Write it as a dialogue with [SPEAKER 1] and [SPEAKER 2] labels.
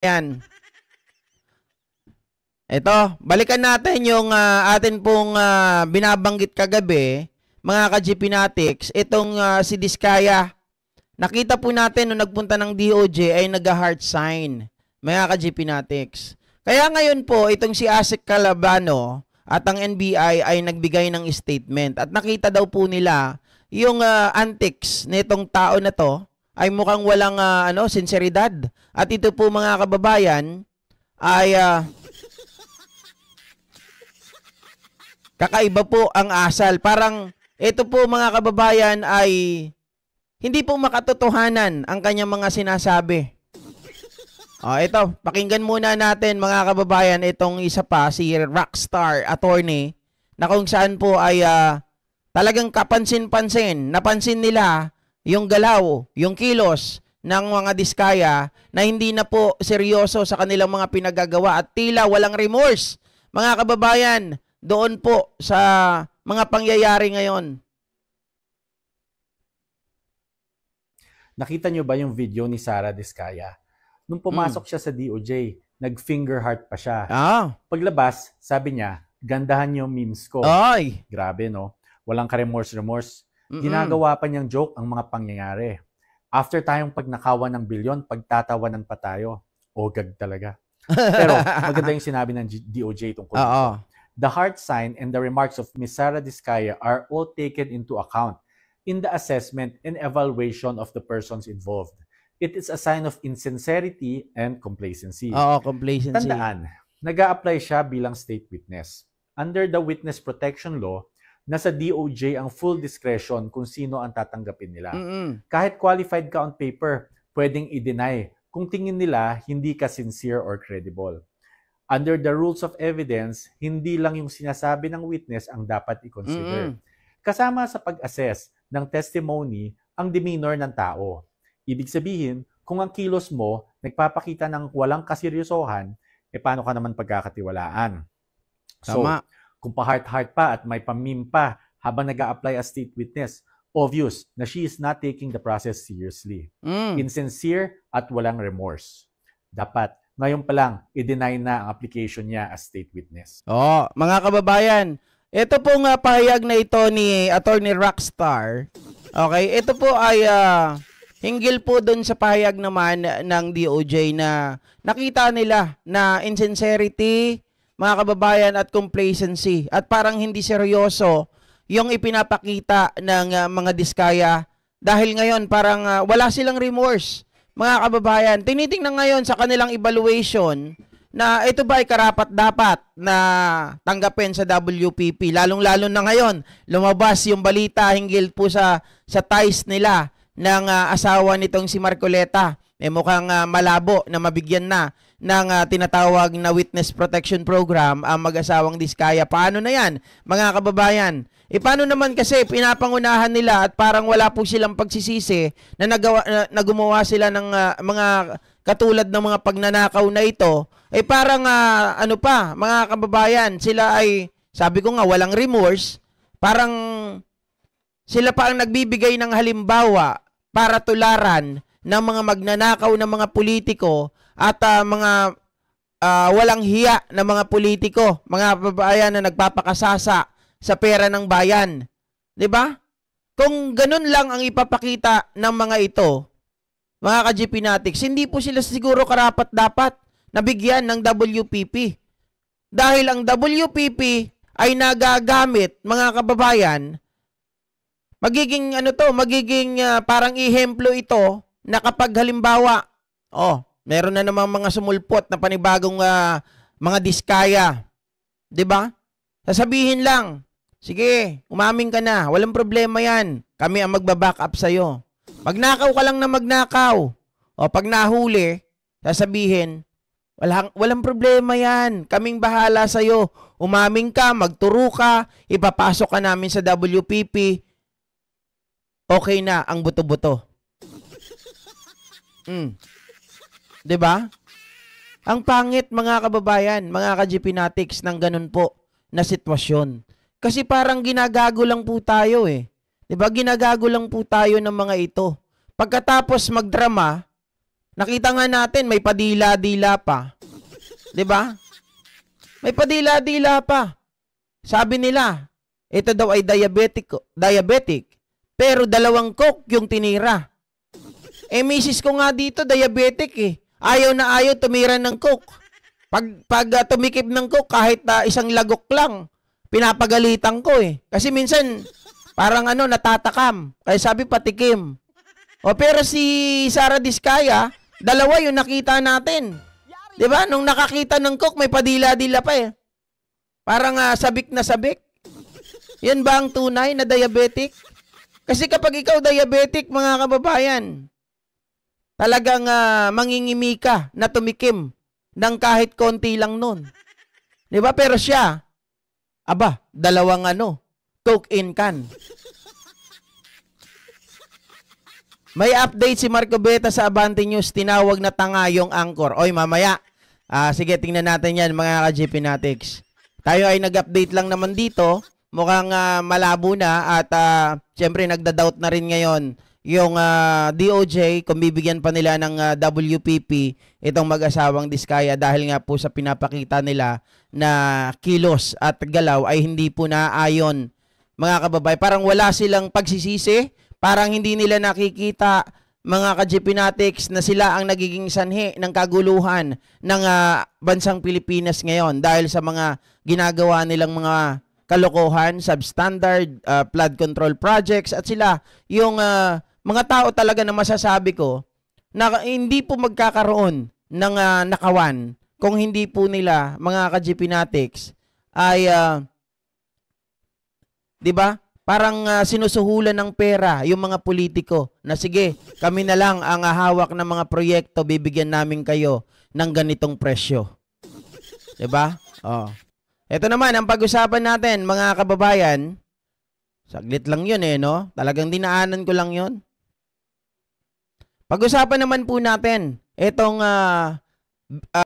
[SPEAKER 1] Ayan. Ito, balikan natin yung atin pong binabanggit kagabi, mga ka-GPnatics, itong si Diskaya. Nakita po natin nung nagpunta ng DOJ ay nag-heart sign, mga ka-GPnatics. Kaya ngayon po, itong si Asik Calabano at ang NBI ay nagbigay ng statement. At nakita daw po nila yung antics nitong tao na to ay mukhang walang sinseridad. At ito po mga kababayan ay kakaiba po ang asal. Parang ito po mga kababayan ay hindi po makatotohanan ang kanyang mga sinasabi. Ito, pakinggan muna natin mga kababayan itong isa pa, si Rockstar Attorney, na kung saan po ay talagang kapansin-pansin, napansin nila yung galaw, yung kilos ng mga Diskaya na hindi na po seryoso sa kanilang mga pinagagawa at tila walang remorse. Mga kababayan, doon po sa mga pangyayari ngayon.
[SPEAKER 2] Nakita nyo ba yung video ni Sara Diskaya? Nung pumasok siya sa DOJ, nag-finger heart pa siya. Paglabas, sabi niya, gandahan yung memes ko.
[SPEAKER 1] Ay!
[SPEAKER 2] Grabe, no? Walang ka-remorse-remorse. Ginagawa pa niyang joke ang mga pangyayari. After tayong pagnakawan ng bilyon, pagtatawanan pa tayo. Ogag talaga. Pero maganda yung sinabi ng DOJ tungkol dito. The heart sign and the remarks of Ms. Sara Diskaya are all taken into account in the assessment and evaluation of the persons involved. It is a sign of insincerity and complacency.
[SPEAKER 1] Complacency.
[SPEAKER 2] Tandaan, nag-a-apply siya bilang state witness. Under the Witness Protection Law, nasa DOJ ang full discretion kung sino ang tatanggapin nila. Kahit qualified ka on paper, pwedeng i-deny kung tingin nila hindi ka sincere or credible. Under the rules of evidence, hindi lang yung sinasabi ng witness ang dapat i-consider. Kasama sa pag-assess ng testimony ang demeanor ng tao. Ibig sabihin, kung ang kilos mo nagpapakita ng walang kaseryosohan, paano ka naman pagkakatiwalaan?
[SPEAKER 1] Tama.
[SPEAKER 2] So, kung pa-heart-heart pa at may pamim pa habang nag-a-apply as state witness, obvious na she is not taking the process seriously. Insincere at walang remorse. Dapat, ngayon pa lang, i-deny na ang application niya as state witness.
[SPEAKER 1] Mga kababayan, ito pong pahayag na ito ni Attorney Rockstar. Okay, ito po ay hinggil po dun sa pahayag naman ng DOJ na nakita nila na insincerity, mga kababayan, at complacency. At parang hindi seryoso yung ipinapakita ng mga Diskaya. Dahil ngayon parang wala silang remorse. Mga kababayan, tinitingnan ngayon sa kanilang evaluation na ito ba ay karapat-dapat na tanggapin sa WPP. Lalong-lalo na ngayon, lumabas yung balita hinggil po sa ties nila ng asawa nitong si Marcoleta. Mukhang malabo na mabigyan na ng tinatawag na Witness Protection Program ang mag-asawang Diskaya. Paano na yan, mga kababayan? Paano naman kasi pinapangunahan nila at parang wala po silang pagsisisi na gumawa sila ng mga katulad ng mga pagnanakaw na ito. Parang mga kababayan, sila ay, sabi ko nga, walang remorse. Parang sila pa ang nagbibigay ng halimbawa para tularan ng mga magnanakaw na mga politiko at mga walang hiya na mga politiko, mga kababayan na nagpapakasasa sa pera ng bayan. 'Di ba? Kung ganun lang ang ipapakita ng mga ito, mga ka-GPnatics, hindi po sila siguro karapat-dapat nabigyan ng WPP. Dahil ang WPP ay nagagamit, mga kababayan, magiging parang ihemplo ito na kapag halimbawa, meron na namang mga sumulpot na panibagong mga Diskaya. 'Di ba? Sasabihin lang, sige, umamin ka na, walang problema yan. Kami ang magbaback up sa'yo. Magnakaw ka lang na magnakaw. Pag nahuli, sasabihin, walang problema yan. Kaming bahala sa'yo. Umamin ka, magturo ka, ipapasok ka namin sa WPP. Okay na ang buto-buto. Diba? Ang pangit, mga kababayan, mga ka-GPnatics, ng ganun po na sitwasyon. Kasi parang ginagago lang po tayo eh. 'Di ba? Ginagago lang po tayo ng mga ito. Pagkatapos magdrama, Nakita nga natin, may padila-dila pa. 'Di ba? May padila-dila pa. Sabi nila, ito daw ay diabetic, pero 2 Coke yung tinira. Misis ko nga dito, diabetic eh. Ayaw na ayaw tumira ng Coke. Pag tumikip ng Coke, kahit 1 lagok lang, pinapagalitan ko eh. Kasi minsan, parang natatakam. Kaya sabi, patikim. Pero si Sara Diskaya, 2 yung nakita natin. 'Di ba? Nung nakakita ng Coke, may padila-dila pa eh. Parang sabik na sabik. Yan ba ang tunay na diabetic? Kasi kapag ikaw diabetic, mga kababayan, talagang mangingimi ka na tumikim ng kahit konti lang nun. 'Di ba? Pero siya, 2 Coke in can. May update si Marco Beta sa Abante News, tinawag na tanga yung anchor. Oy, mamaya. Sige, tingnan natin yan, mga ka-GP Natics. Tayo ay nag-update lang naman dito. Mukhang malabo na at syempre nagda-doubt na rin ngayon yung DOJ kung bibigyan pa nila ng WPP itong mag-asawang Diskaya dahil nga po sa pinapakita nila na kilos at galaw ay hindi po naayon, mga kababay. Parang wala silang pagsisisi. Parang hindi nila nakikita, mga ka-GP Natics, na sila ang nagiging sanhi ng kaguluhan ng bansang Pilipinas ngayon dahil sa mga ginagawa nilang mga kalokohan, substandard, flood control projects, at sila yung mga tao talaga na masasabi ko na hindi po magkakaroon ng nakawan kung hindi po nila, mga ka-GP Natics, ay 'di ba? Parang sinusuhulan ng pera yung mga politiko na sige, kami na lang ang hawak ng mga proyekto, bibigyan namin kayo ng ganitong presyo. 'Di ba? Ito naman ang pag-usapan natin, mga kababayan. Saglit lang 'yun no? Talagang dinaanan ko lang 'yun. Pag-usapan naman po natin itong